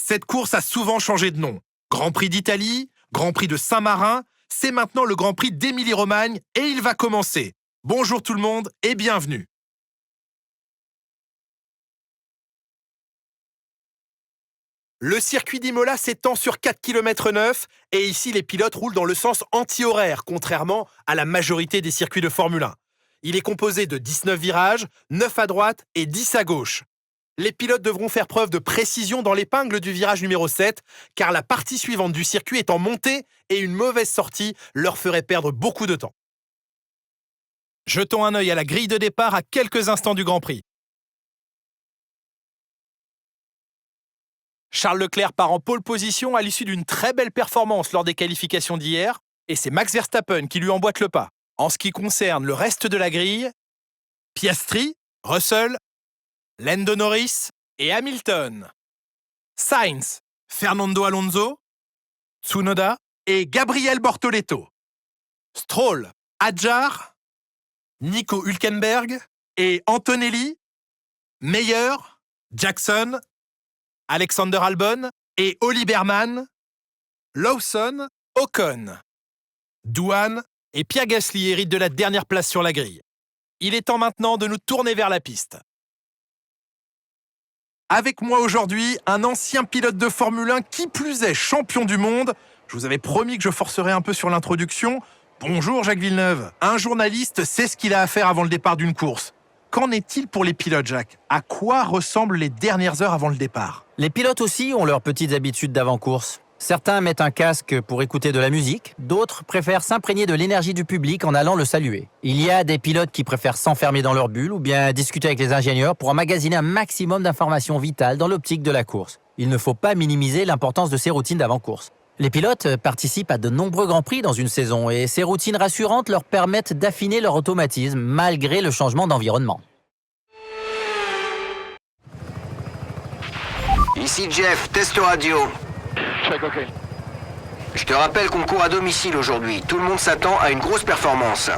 Cette course a souvent changé de nom. Grand Prix d'Italie, Grand Prix de Saint-Marin, c'est maintenant le Grand Prix d'Émilie-Romagne et il va commencer. Bonjour tout le monde et bienvenue. Le circuit d'Imola s'étend sur 4,9 km et ici les pilotes roulent dans le sens anti-horaire, contrairement à la majorité des circuits de Formule 1. Il est composé de 19 virages, 9 à droite et 10 à gauche. Les pilotes devront faire preuve de précision dans l'épingle du virage numéro 7, car la partie suivante du circuit est en montée et une mauvaise sortie leur ferait perdre beaucoup de temps. Jetons un œil à la grille de départ à quelques instants du Grand Prix. Charles Leclerc part en pole position à l'issue d'une très belle performance lors des qualifications d'hier, et c'est Max Verstappen qui lui emboîte le pas. En ce qui concerne le reste de la grille, Piastri, Russell, Lando Norris et Hamilton, Sainz, Fernando Alonso, Tsunoda et Gabriel Bortoleto, Stroll, Hadjar, Nico Hülkenberg et Antonelli, Meyer, Jackson, Alexander Albon et Oli Berman, Lawson, Ocon, Douane et Pierre Gasly héritent de la dernière place sur la grille. Il est temps maintenant de nous tourner vers la piste. Avec moi aujourd'hui, un ancien pilote de Formule 1 qui plus est champion du monde. Je vous avais promis que je forcerais un peu sur l'introduction. Bonjour Jacques Villeneuve. Un journaliste sait ce qu'il a à faire avant le départ d'une course. Qu'en est-il pour les pilotes, Jacques? À quoi ressemblent les dernières heures avant le départ? Les pilotes aussi ont leurs petites habitudes d'avant-course. Certains mettent un casque pour écouter de la musique, d'autres préfèrent s'imprégner de l'énergie du public en allant le saluer. Il y a des pilotes qui préfèrent s'enfermer dans leur bulle ou bien discuter avec les ingénieurs pour emmagasiner un maximum d'informations vitales dans l'optique de la course. Il ne faut pas minimiser l'importance de ces routines d'avant-course. Les pilotes participent à de nombreux grands prix dans une saison et ces routines rassurantes leur permettent d'affiner leur automatisme malgré le changement d'environnement. Ici Jeff, test radio. Check, ok. Je te rappelle qu'on court à domicile aujourd'hui. Tout le monde s'attend à une grosse performance.